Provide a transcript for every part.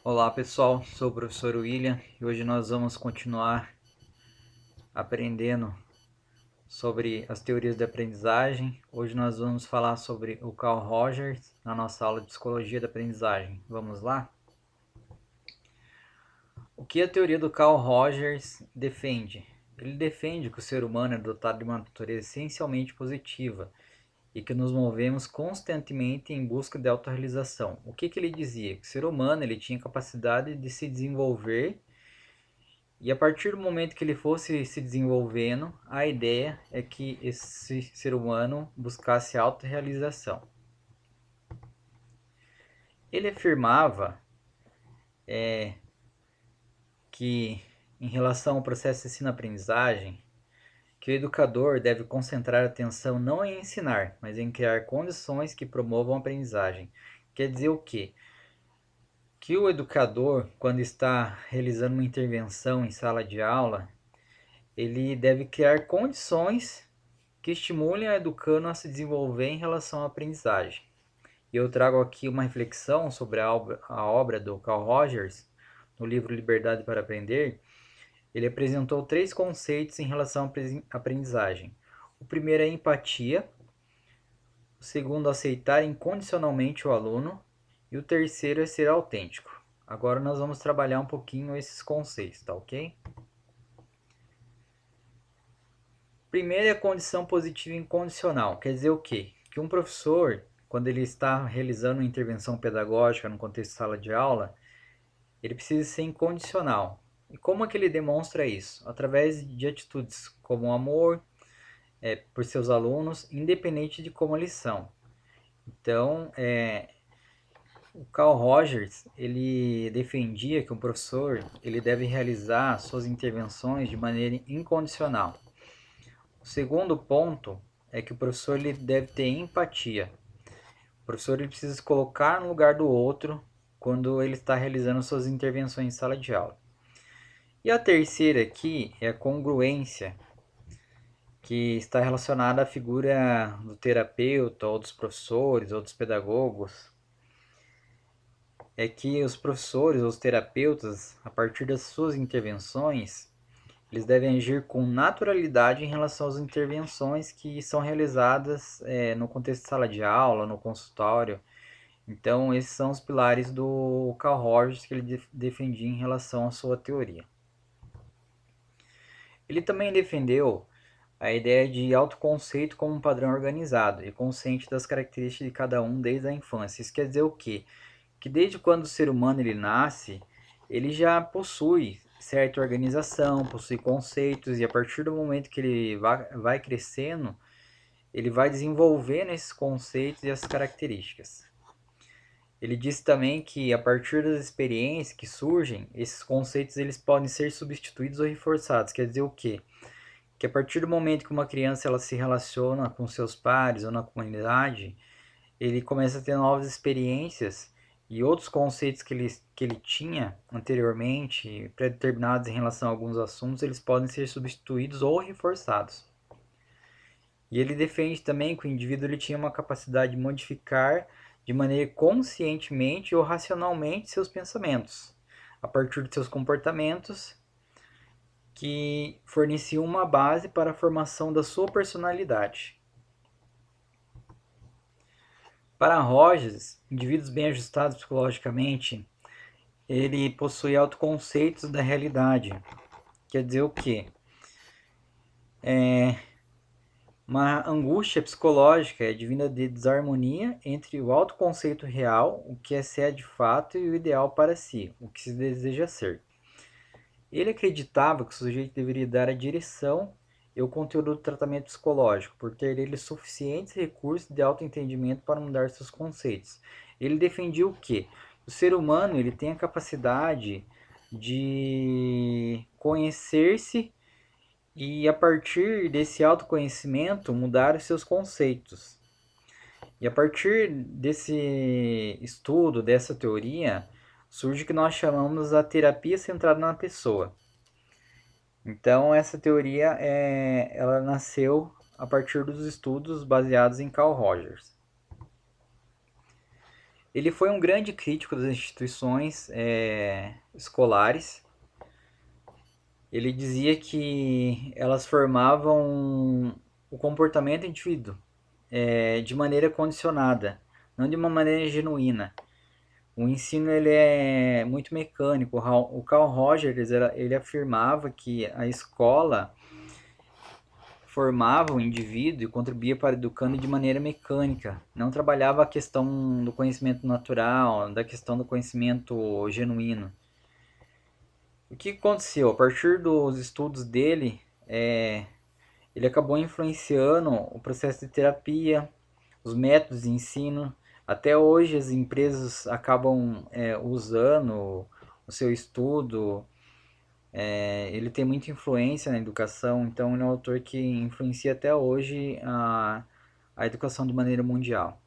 Olá pessoal, sou o professor William e hoje nós vamos continuar aprendendo sobre as teorias de aprendizagem. Hoje nós vamos falar sobre o Carl Rogers na nossa aula de psicologia da aprendizagem. Vamos lá? O que a teoria do Carl Rogers defende? Ele defende que o ser humano é dotado de uma natureza essencialmente positiva e que nos movemos constantemente em busca de autorrealização. O que ele dizia? Que o ser humano ele tinha capacidade de se desenvolver. E a partir do momento que ele fosse se desenvolvendo, a ideia é que esse ser humano buscasse autorrealização. Ele afirmava que, em relação ao processo de ensino-aprendizagem, que o educador deve concentrar a atenção não em ensinar, mas em criar condições que promovam a aprendizagem. Quer dizer o quê? Que o educador, quando está realizando uma intervenção em sala de aula, ele deve criar condições que estimulem a educando a se desenvolver em relação à aprendizagem. E eu trago aqui uma reflexão sobre a obra do Carl Rogers, no livro Liberdade para Aprender. Ele apresentou 3 conceitos em relação à aprendizagem. O primeiro é empatia, o segundo, aceitar incondicionalmente o aluno, e o terceiro é ser autêntico. Agora nós vamos trabalhar um pouquinho esses conceitos, tá ok? Primeiro é a condição positiva incondicional. Quer dizer o quê? Que um professor, quando ele está realizando uma intervenção pedagógica no contexto de sala de aula, ele precisa ser incondicional. E como é que ele demonstra isso? Através de atitudes como o amor por seus alunos, independente de como eles são. Então, o Carl Rogers, ele defendia que um professor ele deve realizar suas intervenções de maneira incondicional. O segundo ponto é que o professor ele deve ter empatia. O professor ele precisa se colocar no lugar do outro quando ele está realizando suas intervenções em sala de aula. E a terceira aqui é a congruência, que está relacionada à figura do terapeuta, ou dos professores, ou dos pedagogos. É que os professores ou os terapeutas, a partir das suas intervenções, eles devem agir com naturalidade em relação às intervenções que são realizadas no contexto de sala de aula, no consultório. Então, esses são os pilares do Carl Rogers que ele defendia em relação à sua teoria. Ele também defendeu a ideia de autoconceito como um padrão organizado e consciente das características de cada um desde a infância. Isso quer dizer o quê? Que desde quando o ser humano ele nasce, ele já possui certa organização, possui conceitos, e a partir do momento que ele vai crescendo, ele vai desenvolvendo esses conceitos e as características. Ele disse também que a partir das experiências que surgem, esses conceitos eles podem ser substituídos ou reforçados. Quer dizer o quê? Que a partir do momento que uma criança ela se relaciona com seus pares ou na comunidade, ele começa a ter novas experiências e outros conceitos que ele tinha anteriormente, pré-determinados em relação a alguns assuntos, eles podem ser substituídos ou reforçados. E ele defende também que o indivíduo ele tinha uma capacidade de modificar de maneira conscientemente ou racionalmente seus pensamentos, a partir de seus comportamentos, que forneciam uma base para a formação da sua personalidade. Para Rogers, indivíduos bem ajustados psicologicamente, ele possui autoconceitos da realidade. Quer dizer o quê? Uma angústia psicológica é advinda de desarmonia entre o autoconceito real, o que é ser de fato, e o ideal para si, o que se deseja ser. Ele acreditava que o sujeito deveria dar a direção e o conteúdo do tratamento psicológico, por ter ele suficientes recursos de autoentendimento para mudar seus conceitos. Ele defendia o quê? O ser humano ele tem a capacidade de conhecer-se e, a partir desse autoconhecimento, mudar os seus conceitos. E a partir desse estudo, dessa teoria, surge o que nós chamamos a terapia centrada na pessoa. Então, essa teoria ela nasceu a partir dos estudos baseados em Carl Rogers. Ele foi um grande crítico das instituições escolares. Ele dizia que elas formavam o comportamento do indivíduo de maneira condicionada, não de uma maneira genuína. O ensino ele é muito mecânico. O Carl Rogers ele afirmava que a escola formava o indivíduo e contribuía para educando de maneira mecânica. Não trabalhava a questão do conhecimento natural, da questão do conhecimento genuíno. O que aconteceu? A partir dos estudos dele, ele acabou influenciando o processo de terapia, os métodos de ensino. Até hoje as empresas acabam usando o seu estudo. Ele tem muita influência na educação, então ele é um autor que influencia até hoje a educação de maneira mundial.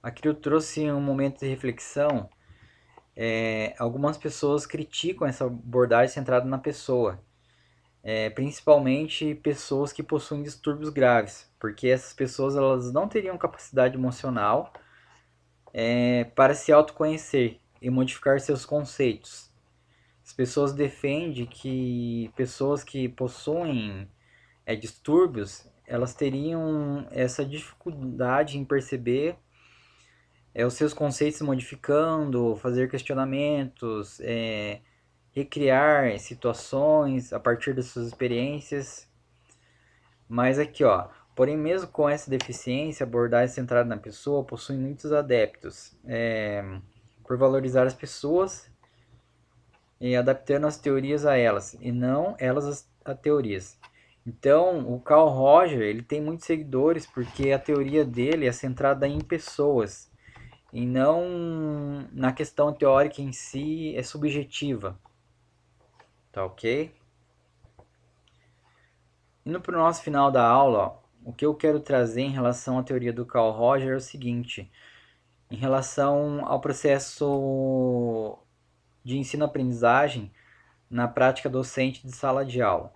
Aqui eu trouxe um momento de reflexão. Algumas pessoas criticam essa abordagem centrada na pessoa, principalmente pessoas que possuem distúrbios graves, porque essas pessoas elas não teriam capacidade emocional para se autoconhecer e modificar seus conceitos. As pessoas defendem que pessoas que possuem distúrbios, elas teriam essa dificuldade em perceber os seus conceitos modificando, fazer questionamentos, recriar situações a partir das suas experiências. Mas aqui, ó, porém mesmo com essa deficiência, a abordagem centrada na pessoa possui muitos adeptos, por valorizar as pessoas e adaptando as teorias a elas, e não elas a teorias. Então, o Carl Roger, ele tem muitos seguidores porque a teoria dele é centrada em pessoas e não na questão teórica em si, é subjetiva. Tá ok? Indo para o nosso final da aula, ó, o que eu quero trazer em relação à teoria do Carl Roger é o seguinte: em relação ao processo de ensino-aprendizagem na prática docente de sala de aula.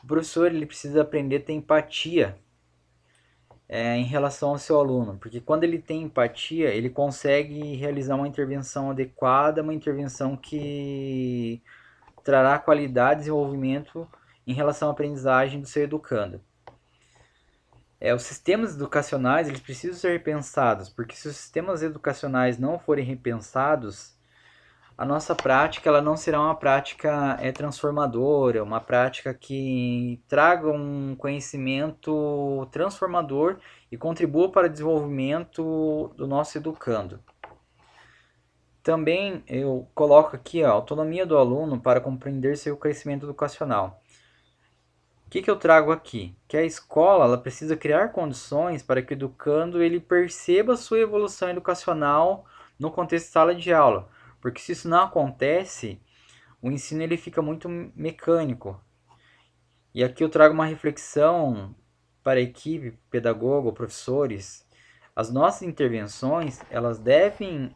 O professor ele precisa aprender a ter empatia em relação ao seu aluno, porque quando ele tem empatia, ele consegue realizar uma intervenção adequada, uma intervenção que trará qualidade e desenvolvimento em relação à aprendizagem do seu educando. Os sistemas educacionais eles precisam ser repensados, porque se os sistemas educacionais não forem repensados, a nossa prática ela não será uma prática transformadora, uma prática que traga um conhecimento transformador e contribua para o desenvolvimento do nosso educando. Também eu coloco aqui a autonomia do aluno para compreender seu crescimento educacional. O que eu trago aqui? Que a escola ela precisa criar condições para que o educando ele perceba sua evolução educacional no contexto de sala de aula. Porque se isso não acontece, o ensino ele fica muito mecânico. E aqui eu trago uma reflexão para a equipe, pedagogo, professores. As nossas intervenções, elas devem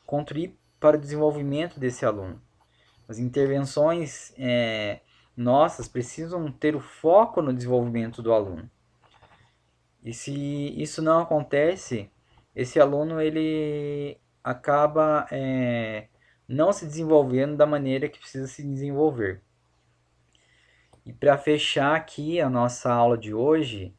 contribuir para o desenvolvimento desse aluno. As intervenções nossas precisam ter o foco no desenvolvimento do aluno. E se isso não acontece, esse aluno ele acaba não se desenvolvendo da maneira que precisa se desenvolver. E para fechar aqui a nossa aula de hoje,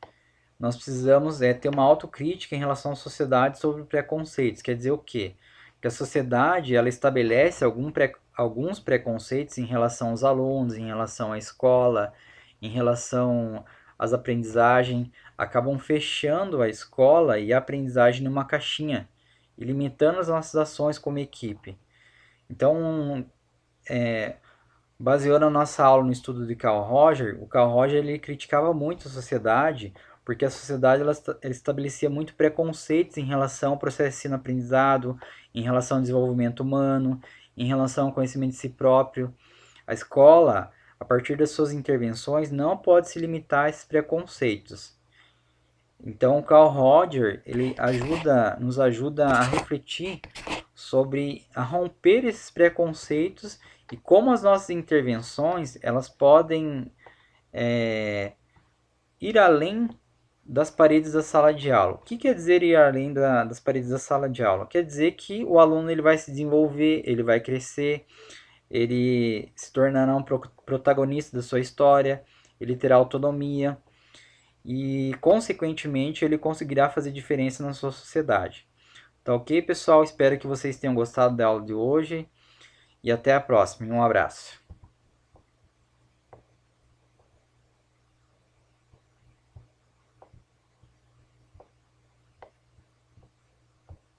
nós precisamos ter uma autocrítica em relação à sociedade sobre preconceitos. Quer dizer o quê? Que a sociedade ela estabelece alguns preconceitos em relação aos alunos, em relação à escola, em relação às aprendizagens, acabam fechando a escola e a aprendizagem numa caixinha e limitando as nossas ações como equipe. Então, baseando a nossa aula no estudo de Carl Roger, o Carl Roger ele criticava muito a sociedade, porque a sociedade ela estabelecia muito preconceitos em relação ao processo de ensino-aprendizado, em relação ao desenvolvimento humano, em relação ao conhecimento de si próprio. A escola, a partir das suas intervenções, não pode se limitar a esses preconceitos. Então, o Carl Roger ele nos ajuda a refletir sobre a romper esses preconceitos e como as nossas intervenções elas podem ir além das paredes da sala de aula. O que quer dizer ir além das paredes da sala de aula? Quer dizer que o aluno ele vai se desenvolver, ele vai crescer, ele se tornará um protagonista da sua história, ele terá autonomia e, consequentemente, ele conseguirá fazer diferença na sua sociedade. Tá ok, pessoal? Espero que vocês tenham gostado da aula de hoje e até a próxima. Um abraço.